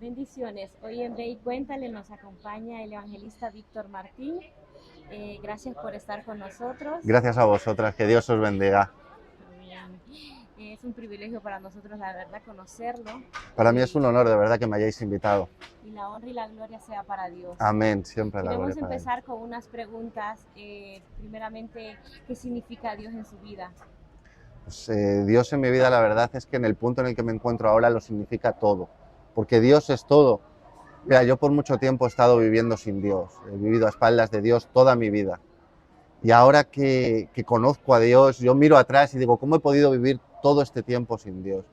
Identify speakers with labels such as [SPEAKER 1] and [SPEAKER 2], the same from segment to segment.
[SPEAKER 1] Bendiciones. Hoy en Ve y Cuéntale nos acompaña el evangelista Víctor Martín. Gracias por estar con nosotros.
[SPEAKER 2] Gracias a vosotras, que Dios os bendiga.
[SPEAKER 1] Amén. Es un privilegio para nosotros, la verdad, conocerlo.
[SPEAKER 2] Para mí es un honor, de verdad, que me hayáis invitado.
[SPEAKER 1] Y la honra y la gloria sea para Dios.
[SPEAKER 2] Amén, siempre la
[SPEAKER 1] Queremos
[SPEAKER 2] gloria para Él.
[SPEAKER 1] empezar con unas preguntas. Primeramente, ¿qué significa Dios en su vida?
[SPEAKER 2] Pues, Dios en mi vida, la verdad es que en el punto en el que me encuentro ahora lo significa todo, porque Dios es todo. Mira, yo por mucho tiempo he estado viviendo sin Dios, he vivido a espaldas de Dios toda mi vida. Y ahora que conozco a Dios, yo miro atrás y digo, ¿cómo he podido vivir todo este tiempo sin Dios?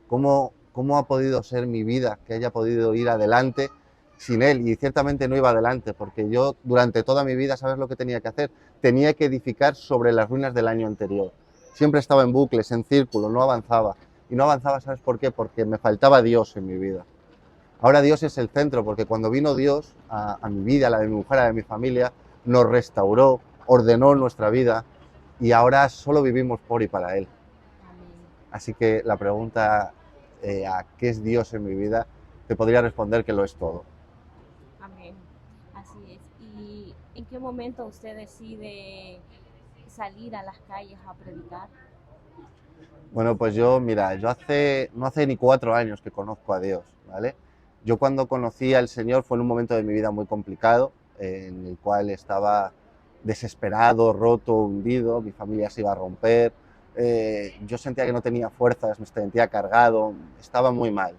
[SPEAKER 2] ¿Cómo ha podido ser mi vida, que haya podido ir adelante sin Él? Y ciertamente no iba adelante, porque yo durante toda mi vida, ¿sabes lo que tenía que hacer? Tenía que edificar sobre las ruinas del año anterior. Siempre estaba en bucles, en círculo, no avanzaba. Y no avanzaba, ¿sabes por qué? Porque me faltaba Dios en mi vida. Ahora Dios es el centro, porque cuando vino Dios a mi vida, a la de mi mujer, a la de mi familia, nos restauró, ordenó nuestra vida y ahora solo vivimos por y para Él.
[SPEAKER 1] Amén.
[SPEAKER 2] Así que la pregunta a qué es Dios en mi vida, te podría responder que lo es todo.
[SPEAKER 1] Amén. Así es. ¿Y en qué momento usted decide salir a las calles a predicar?
[SPEAKER 2] Bueno, pues mira, no hace ni 4 años que conozco a Dios, ¿vale? Yo cuando conocí al Señor fue en un momento de mi vida muy complicado, en el cual estaba desesperado, roto, hundido, mi familia se iba a romper, yo sentía que no tenía fuerzas, me sentía cargado, estaba muy mal.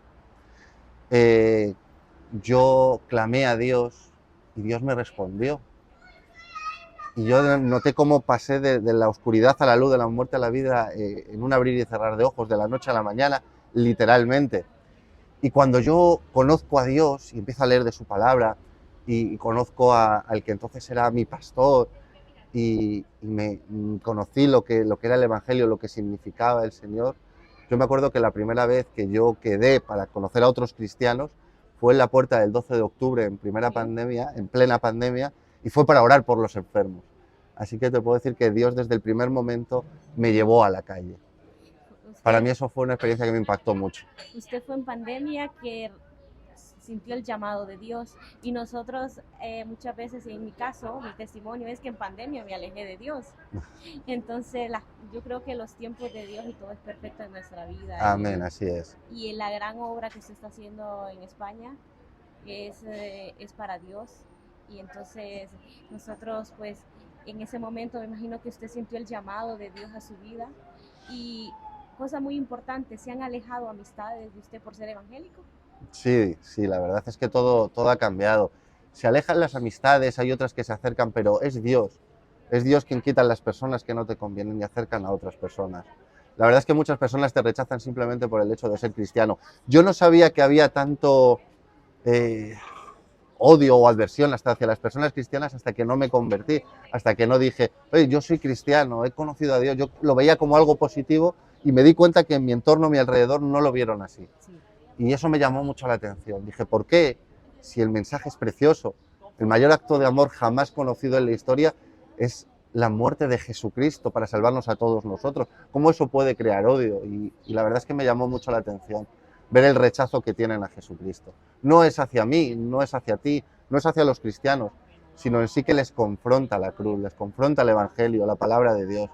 [SPEAKER 2] Yo clamé a Dios y Dios me respondió. Y yo noté cómo pasé de la oscuridad a la luz, de la muerte a la vida, en un abrir y cerrar de ojos, de la noche a la mañana, literalmente. Y cuando yo conozco a Dios y empiezo a leer de su palabra y conozco al que entonces era mi pastor y conocí lo que era el Evangelio, lo que significaba el Señor, yo me acuerdo que la primera vez que yo quedé para conocer a otros cristianos fue en la puerta del 12 de octubre en plena pandemia, y fue para orar por los enfermos. Así que te puedo decir que Dios desde el primer momento me llevó a la calle. Para mí eso fue una experiencia que me impactó mucho.
[SPEAKER 1] Usted fue en pandemia que sintió el llamado de Dios y nosotros muchas veces, en mi caso, mi testimonio es que en pandemia me alejé de Dios. Entonces yo creo que los tiempos de Dios y todo es perfecto en nuestra vida.
[SPEAKER 2] Amén, así es.
[SPEAKER 1] Y la gran obra que se está haciendo en España es para Dios. Y entonces nosotros pues en ese momento me imagino que usted sintió el llamado de Dios a su vida y cosa muy importante, ¿se han alejado amistades de usted por ser evangélico?
[SPEAKER 2] Sí, la verdad es que todo ha cambiado. Se alejan las amistades, hay otras que se acercan, pero es Dios quien quita las personas que no te convienen y acercan a otras personas. La verdad es que muchas personas te rechazan simplemente por el hecho de ser cristiano. Yo no sabía que había tanto odio o adversión hasta hacia las personas cristianas hasta que no me convertí, hasta que no dije, oye, yo soy cristiano, he conocido a Dios, yo lo veía como algo positivo y me di cuenta que en mi entorno, a mi alrededor, no lo vieron así.
[SPEAKER 1] Sí.
[SPEAKER 2] Y eso me llamó mucho la atención. Dije, ¿por qué? Si el mensaje es precioso, el mayor acto de amor jamás conocido en la historia es la muerte de Jesucristo para salvarnos a todos nosotros. ¿Cómo eso puede crear odio? Y la verdad es que me llamó mucho la atención ver el rechazo que tienen a Jesucristo. No es hacia mí, no es hacia ti, no es hacia los cristianos, sino en sí que les confronta la cruz, les confronta el Evangelio, la palabra de Dios.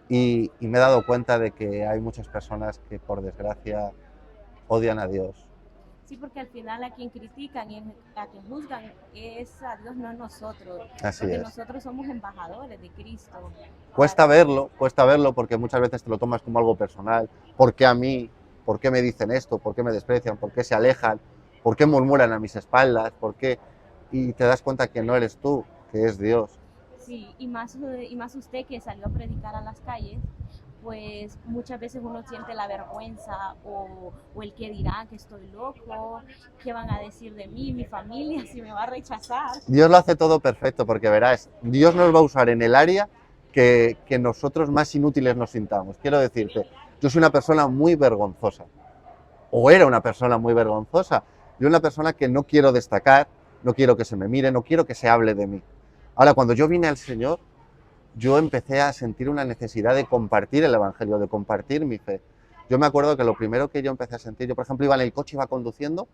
[SPEAKER 2] Y me he dado cuenta de que hay muchas personas que, por desgracia, odian a Dios.
[SPEAKER 1] Sí, porque al final a quien critican y a quien juzgan es a Dios, no a nosotros.
[SPEAKER 2] Así
[SPEAKER 1] porque
[SPEAKER 2] es.
[SPEAKER 1] nosotros somos embajadores de Cristo.
[SPEAKER 2] Cuesta verlo porque muchas veces te lo tomas como algo personal. ¿Por qué a mí? ¿Por qué me dicen esto? ¿Por qué me desprecian? ¿Por qué se alejan? ¿Por qué murmuran a mis espaldas? ¿Por qué? Y te das cuenta que no eres tú, que es Dios.
[SPEAKER 1] Sí, y más usted que salió a predicar a las calles, pues muchas veces uno siente la vergüenza o el que dirán que estoy loco, qué van a decir de mí, mi familia, si me va a rechazar.
[SPEAKER 2] Dios lo hace todo perfecto porque verás, Dios nos va a usar en el área que nosotros más inútiles nos sintamos. Quiero decirte, yo soy una persona muy vergonzosa, o era una persona muy vergonzosa. Yo una persona que no quiero destacar, no quiero que se me mire, no quiero que se hable de mí. Ahora, cuando yo vine al Señor, yo empecé a sentir una necesidad de compartir el Evangelio, de compartir mi fe. Yo me acuerdo que lo primero que yo empecé a sentir, yo por ejemplo iba en el coche, iba conduciendo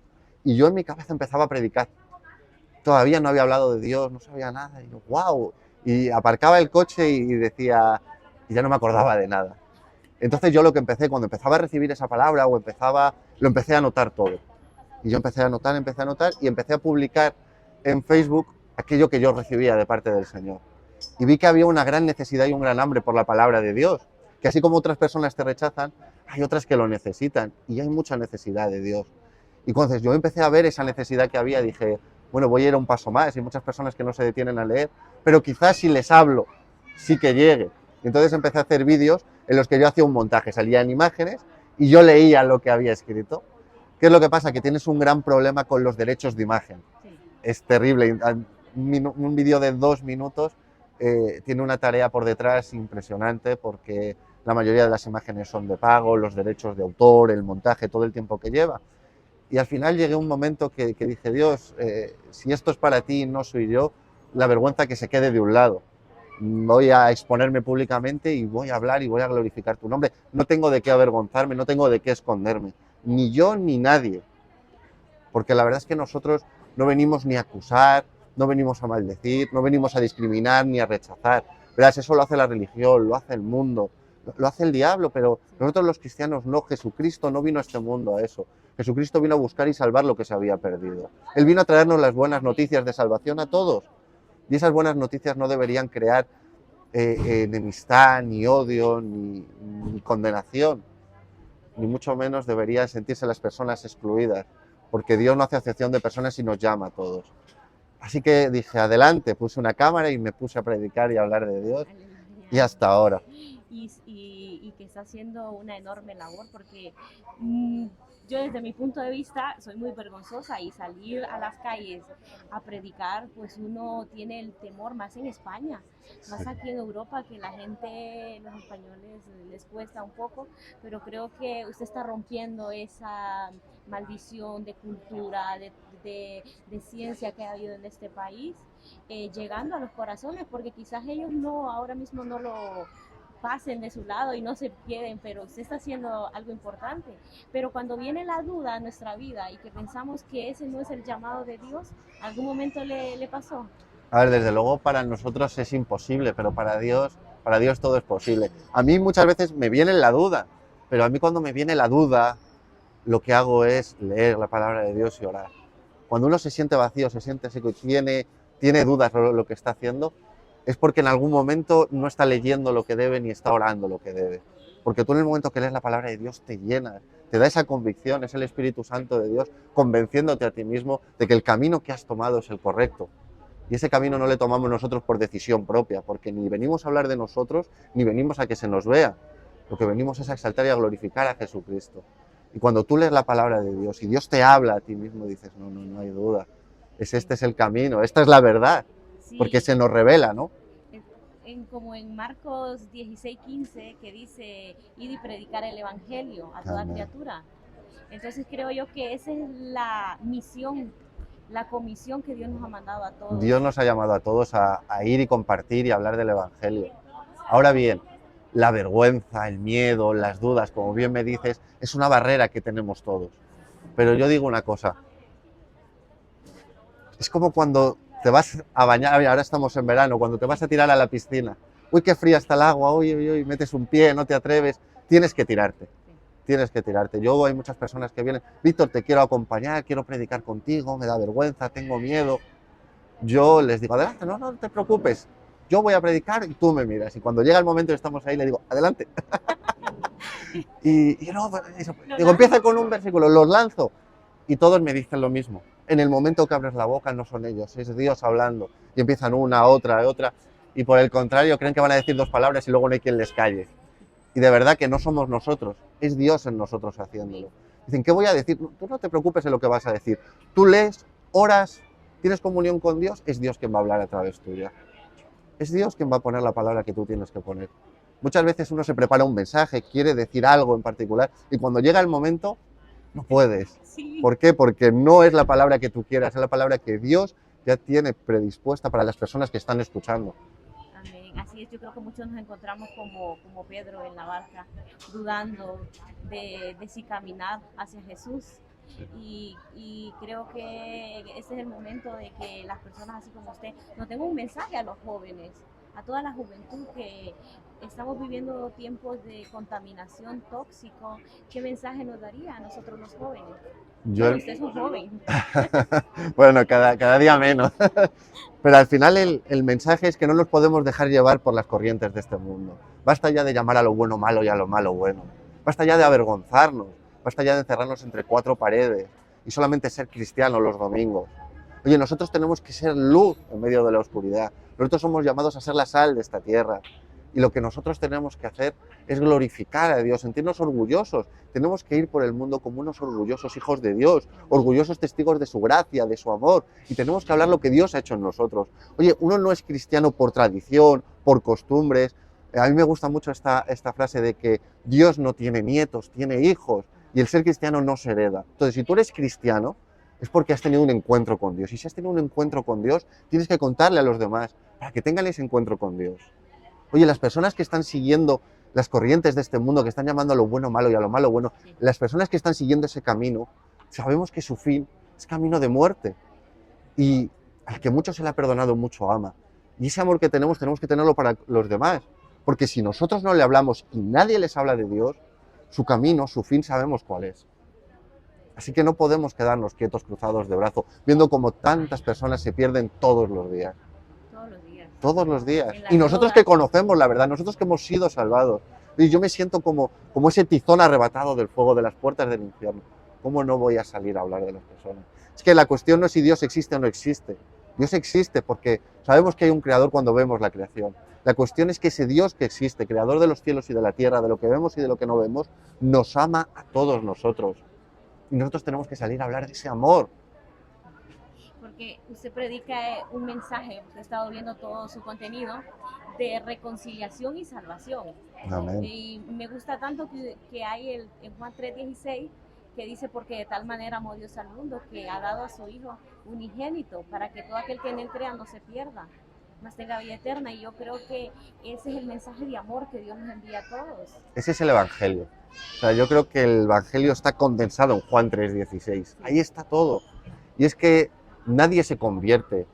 [SPEAKER 2] Y yo en mi cabeza empezaba a predicar. Todavía no había hablado de Dios, no sabía nada. Y yo, wow. Y aparcaba el coche y decía, y ya no me acordaba de nada. Entonces yo lo que empecé, cuando empezaba a recibir esa palabra o lo empecé a anotar todo. Y yo empecé a anotar y empecé a publicar en Facebook aquello que yo recibía de parte del Señor. Y vi que había una gran necesidad y un gran hambre por la palabra de Dios. Que así como otras personas te rechazan, hay otras que lo necesitan. Y hay mucha necesidad de Dios. Y entonces yo empecé a ver esa necesidad que había, dije, bueno, voy a ir a un paso más. Hay muchas personas que no se detienen a leer, pero quizás si les hablo, sí que llegue. Y entonces empecé a hacer vídeos en los que yo hacía un montaje, salían imágenes y yo leía lo que había escrito. ¿Qué es lo que pasa? Que tienes un gran problema con los derechos de imagen. Sí. Es terrible. Un vídeo de 2 minutos tiene una tarea por detrás impresionante porque la mayoría de las imágenes son de pago, los derechos de autor, el montaje, todo el tiempo que lleva. Y al final llegué a un momento que dije, Dios, si esto es para ti y no soy yo, la vergüenza que se quede de un lado. Voy a exponerme públicamente y voy a hablar y voy a glorificar tu nombre. No tengo de qué avergonzarme, no tengo de qué esconderme. Ni yo ni nadie. Porque la verdad es que nosotros no venimos ni a acusar, no venimos a maldecir, no venimos a discriminar ni a rechazar. Verás, eso lo hace la religión, lo hace el mundo, lo hace el diablo, pero nosotros los cristianos no. Jesucristo no vino a este mundo a eso. Jesucristo vino a buscar y salvar lo que se había perdido. Él vino a traernos las buenas noticias de salvación a todos. Y esas buenas noticias no deberían crear enemistad, ni odio, ni condenación. Ni mucho menos deberían sentirse las personas excluidas, porque Dios no hace acepción de personas y nos llama a todos. Así que dije, adelante, puse una cámara y me puse a predicar y a hablar de Dios. Y hasta ahora.
[SPEAKER 1] Y que está haciendo una enorme labor porque yo desde mi punto de vista soy muy vergonzosa y salir a las calles a predicar, pues uno tiene el temor más en España, más aquí en Europa, que la gente, los españoles les cuesta un poco, pero creo que usted está rompiendo esa maldición de cultura, de ciencia que ha habido en este país, llegando a los corazones, porque quizás ellos no, ahora mismo no lo pasen de su lado y no se queden, pero usted está haciendo algo importante. Pero cuando viene la duda a nuestra vida y que pensamos que ese no es el llamado de Dios, ¿algún momento le pasó?
[SPEAKER 2] A ver, desde luego para nosotros es imposible, pero para Dios todo es posible. A mí muchas veces me viene la duda, pero a mí cuando me viene la duda, lo que hago es leer la palabra de Dios y orar. Cuando uno se siente vacío, se siente seco y tiene dudas sobre lo que está haciendo, es porque en algún momento no está leyendo lo que debe ni está orando lo que debe. Porque tú en el momento que lees la palabra de Dios te llenas, te da esa convicción, es el Espíritu Santo de Dios convenciéndote a ti mismo de que el camino que has tomado es el correcto. Y ese camino no le tomamos nosotros por decisión propia, porque ni venimos a hablar de nosotros, ni venimos a que se nos vea. Lo que venimos es a exaltar y a glorificar a Jesucristo. Y cuando tú lees la palabra de Dios y Dios te habla a ti mismo, dices, no hay duda, este es el camino, esta es la verdad, sí. Porque se nos revela, ¿no?
[SPEAKER 1] Como en Marcos 16:15, que dice, id y predicar el evangelio a toda criatura. Entonces creo yo que esa es la misión, la comisión que Dios nos ha mandado a todos.
[SPEAKER 2] Dios nos ha llamado a todos a ir y compartir y hablar del evangelio. Ahora bien, la vergüenza, el miedo, las dudas, como bien me dices, es una barrera que tenemos todos. Pero yo digo una cosa, es como cuando te vas a bañar, ahora estamos en verano, cuando te vas a tirar a la piscina. Uy, qué fría está el agua, uy, metes un pie, no te atreves, tienes que tirarte. Tienes que tirarte. Yo hay muchas personas que vienen, Víctor, te quiero acompañar, quiero predicar contigo, me da vergüenza, tengo miedo. Yo les digo, adelante, no te preocupes, yo voy a predicar y tú me miras. Y cuando llega el momento y estamos ahí, le digo, adelante. Digo, empieza con un versículo, los lanzo y todos me dicen lo mismo. En el momento que abres la boca no son ellos, es Dios hablando. Y empiezan una, otra, y por el contrario creen que van a decir 2 palabras y luego no hay quien les calle. Y de verdad que no somos nosotros, es Dios en nosotros haciéndolo. Dicen, ¿qué voy a decir? Tú no te preocupes en lo que vas a decir. Tú lees, oras, tienes comunión con Dios, es Dios quien va a hablar a través tuya. Es Dios quien va a poner la palabra que tú tienes que poner. Muchas veces uno se prepara un mensaje, quiere decir algo en particular, y cuando llega el momento, no puedes. Sí. ¿Por qué? Porque no es la palabra que tú quieras, es la palabra que Dios ya tiene predispuesta para las personas que están escuchando.
[SPEAKER 1] Amén. Así es, yo creo que muchos nos encontramos como Pedro en la barca, dudando de si caminar hacia Jesús. y creo que ese es el momento de que las personas así como usted nos den un mensaje a los jóvenes, a toda la juventud que estamos viviendo tiempos de contaminación tóxico. ¿Qué mensaje nos daría a nosotros los jóvenes?
[SPEAKER 2] Yo,
[SPEAKER 1] Bueno, usted es un joven.
[SPEAKER 2] bueno, cada día menos. Pero al final el mensaje es que no nos podemos dejar llevar por las corrientes de este mundo. Basta ya de llamar a lo bueno malo y a lo malo bueno. Basta ya de avergonzarnos. Basta ya de encerrarnos entre cuatro paredes y solamente ser cristianos los domingos. Oye, nosotros tenemos que ser luz en medio de la oscuridad. Nosotros somos llamados a ser la sal de esta tierra. Y lo que nosotros tenemos que hacer es glorificar a Dios, sentirnos orgullosos. Tenemos que ir por el mundo como unos orgullosos hijos de Dios, orgullosos testigos de su gracia, de su amor. Y tenemos que hablar lo que Dios ha hecho en nosotros. Oye, uno no es cristiano por tradición, por costumbres. A mí me gusta mucho esta frase de que Dios no tiene nietos, tiene hijos. Y el ser cristiano no se hereda. Entonces, si tú eres cristiano, es porque has tenido un encuentro con Dios. Y si has tenido un encuentro con Dios, tienes que contarle a los demás para que tengan ese encuentro con Dios. Oye, las personas que están siguiendo las corrientes de este mundo, que están llamando a lo bueno malo y a lo malo bueno, las personas que están siguiendo ese camino, sabemos que su fin es camino de muerte. Y al que mucho se le ha perdonado, mucho ama. Y ese amor que tenemos que tenerlo para los demás. Porque si nosotros no le hablamos y nadie les habla de Dios, su camino, su fin, sabemos cuál es. Así que no podemos quedarnos quietos, cruzados de brazo, viendo cómo tantas personas se pierden todos los días. Todos los días. Y nosotros que conocemos la verdad, nosotros que hemos sido salvados. Y yo me siento como ese tizón arrebatado del fuego de las puertas del infierno. ¿Cómo no voy a salir a hablar de las personas? Es que la cuestión no es si Dios existe o no existe. Dios existe porque sabemos que hay un creador cuando vemos la creación. La cuestión es que ese Dios que existe, creador de los cielos y de la tierra, de lo que vemos y de lo que no vemos, nos ama a todos nosotros. Y nosotros tenemos que salir a hablar de ese amor.
[SPEAKER 1] Porque usted predica un mensaje, usted ha estado viendo todo su contenido, de reconciliación y salvación.
[SPEAKER 2] Amén.
[SPEAKER 1] Y me gusta tanto que hay en Juan 3:16, que dice, porque de tal manera amó Dios al mundo, que ha dado a su Hijo unigénito, para que todo aquel que en él crea no se pierda, mas tenga vida eterna. Y yo creo que ese es el mensaje de amor que Dios nos envía a todos.
[SPEAKER 2] Ese es el Evangelio. O sea, yo creo que el Evangelio está condensado en Juan 3:16. Ahí está todo. Y es que nadie se convierte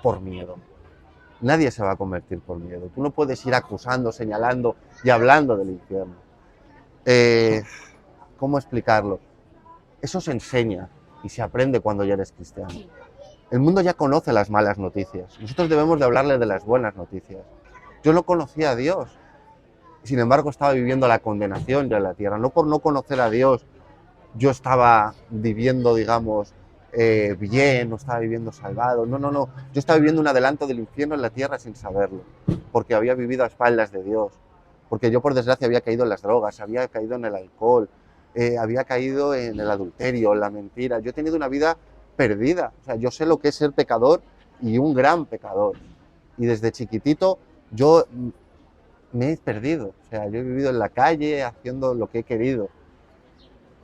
[SPEAKER 2] por miedo. Nadie se va a convertir por miedo. Tú no puedes ir acusando, señalando y hablando del infierno. ¿Cómo explicarlo? Eso se enseña y se aprende cuando ya eres cristiano. El mundo ya conoce las malas noticias. Nosotros debemos de hablarle de las buenas noticias. Yo no conocía a Dios. Sin embargo, estaba viviendo la condenación de la tierra. No por no conocer a Dios, yo estaba viviendo, digamos, bien, no estaba viviendo salvado. No. Yo estaba viviendo un adelanto del infierno en la tierra sin saberlo. Porque había vivido a espaldas de Dios. Porque yo, por desgracia, había caído en las drogas, había caído en el alcohol, había caído en el adulterio, en la mentira. Yo he tenido una vida perdida. O sea, yo sé lo que es ser pecador y un gran pecador. Y desde chiquitito yo me he perdido. O sea, yo he vivido en la calle haciendo lo que he querido.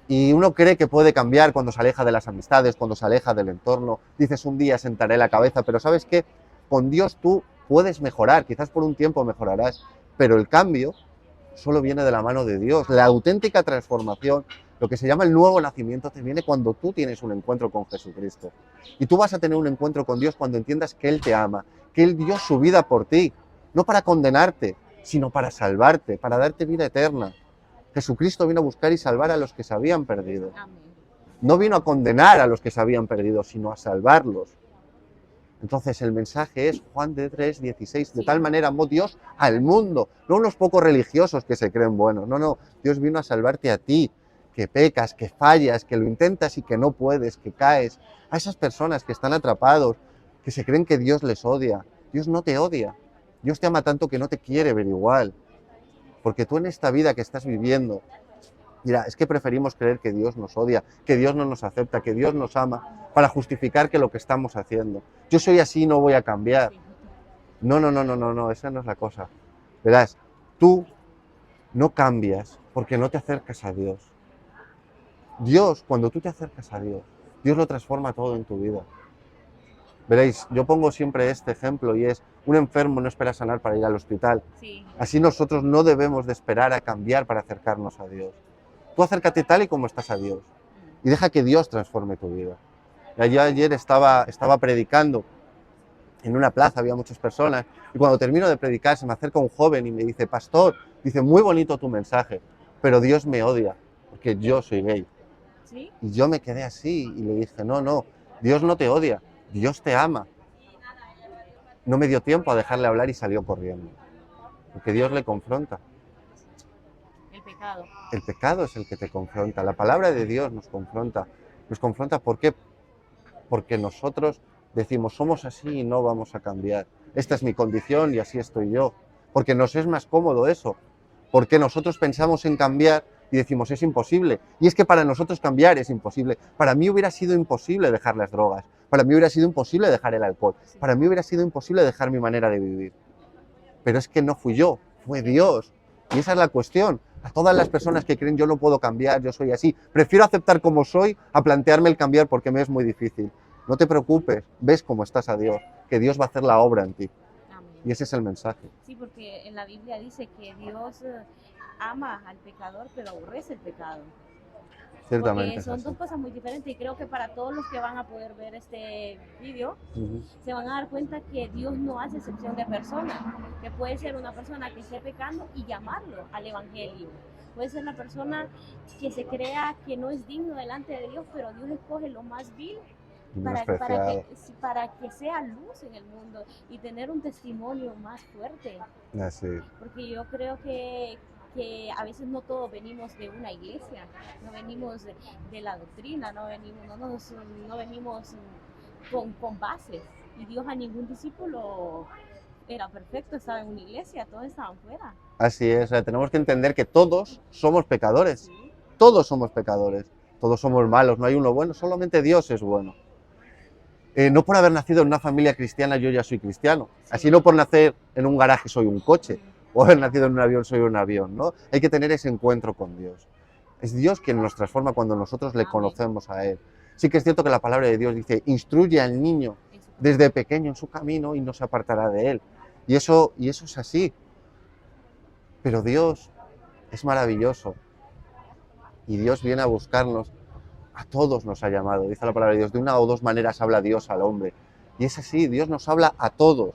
[SPEAKER 2] Y uno cree que puede cambiar cuando se aleja de las amistades, cuando se aleja del entorno. Dices, un día sentaré la cabeza, pero ¿sabes qué? Con Dios tú puedes mejorar, quizás por un tiempo mejorarás, pero el cambio solo viene de la mano de Dios. La auténtica transformación, lo que se llama el nuevo nacimiento, te viene cuando tú tienes un encuentro con Jesucristo. Y tú vas a tener un encuentro con Dios cuando entiendas que Él te ama, que Él dio su vida por ti, no para condenarte, sino para salvarte, para darte vida eterna. Jesucristo vino a buscar y salvar a los que se habían perdido. No vino a condenar a los que se habían perdido, sino a salvarlos. Entonces el mensaje es Juan 3:16, de tal manera amó Dios al mundo, no unos pocos religiosos que se creen buenos, no, Dios vino a salvarte a ti, que pecas, que fallas, que lo intentas y que no puedes, que caes, a esas personas que están atrapados, que se creen que Dios les odia. Dios no te odia, Dios te ama tanto que no te quiere ver igual, porque tú en esta vida que estás viviendo, mira, es que preferimos creer que Dios nos odia, que Dios no nos acepta, que Dios nos ama, para justificar que lo que estamos haciendo. Yo soy así, no voy a cambiar. No, esa no es la cosa. Verás, tú no cambias porque no te acercas a Dios. Dios, cuando tú te acercas a Dios, Dios lo transforma todo en tu vida. Veréis, yo pongo siempre este ejemplo y es, un enfermo no espera sanar para ir al hospital.
[SPEAKER 1] Sí.
[SPEAKER 2] Así nosotros no debemos de esperar a cambiar para acercarnos a Dios. Tú acércate tal y como estás a Dios. y deja que Dios transforme tu vida. Yo ayer estaba predicando en una plaza, había muchas personas, y cuando termino de predicar se me acerca un joven y me dice, pastor, dice, muy bonito tu mensaje, pero Dios me odia, porque yo soy gay.
[SPEAKER 1] ¿Sí?
[SPEAKER 2] Y yo me quedé así y le dije, no, Dios no te odia, Dios te ama. No me dio tiempo a dejarle hablar y salió corriendo, porque Dios le confronta.
[SPEAKER 1] El pecado.
[SPEAKER 2] El pecado es el que te confronta, la palabra de Dios nos confronta. Nos confronta, ¿por qué? Porque nosotros decimos, somos así y no vamos a cambiar. Esta es mi condición y así estoy yo. Porque nos es más cómodo eso. Porque nosotros pensamos en cambiar y decimos, es imposible. Y es que para nosotros cambiar es imposible. Para mí hubiera sido imposible dejar las drogas. Para mí hubiera sido imposible dejar el alcohol. Para mí hubiera sido imposible dejar mi manera de vivir. Pero es que no fui yo, fue Dios. Y esa es la cuestión. A todas las personas que creen yo no puedo cambiar, yo soy así. Prefiero aceptar como soy a plantearme el cambiar porque me es muy difícil. No te preocupes, ves cómo estás a Dios, que Dios va a hacer la obra en ti.
[SPEAKER 1] Amén.
[SPEAKER 2] Y ese es el mensaje.
[SPEAKER 1] Sí, porque en la Biblia dice que Dios ama al pecador, pero aborrece el pecado.
[SPEAKER 2] Ciertamente
[SPEAKER 1] Porque
[SPEAKER 2] es
[SPEAKER 1] son
[SPEAKER 2] así.
[SPEAKER 1] dos cosas muy diferentes y creo que para todos los que van a poder ver este vídeo, se van a dar cuenta que Dios no hace excepción de persona, que puede ser una persona que esté pecando y llamarlo al evangelio. Puede ser una persona que se crea que no es digno delante de Dios, pero Dios escoge lo más vil para que sea luz en el mundo y tener un testimonio más fuerte.
[SPEAKER 2] Así.
[SPEAKER 1] Porque yo creo que a veces no todos venimos de una iglesia, no venimos de la doctrina, no venimos con bases. Y Dios a ningún discípulo era perfecto, estaba en una iglesia, todos estaban fuera.
[SPEAKER 2] Así es, o sea, tenemos que entender que todos somos pecadores.
[SPEAKER 1] ¿Sí?
[SPEAKER 2] Todos somos pecadores, todos somos malos, no hay uno bueno, solamente Dios es bueno. No por haber nacido en una familia cristiana yo ya soy cristiano,
[SPEAKER 1] Sí.
[SPEAKER 2] así no por nacer en un garaje soy un coche, o haber nacido en un avión soy un avión, ¿no? Hay que tener ese encuentro con Dios. Es Dios quien nos transforma cuando nosotros le
[SPEAKER 1] Amén.
[SPEAKER 2] Conocemos a Él. Sí que es cierto que la palabra de Dios dice, instruye al niño desde pequeño en su camino y no se apartará de él. Y eso es así. Pero Dios es maravilloso. Y Dios viene a buscarnos. A todos nos ha llamado, dice la palabra de Dios. De una o dos maneras habla Dios al hombre. Y es así, Dios nos habla a todos.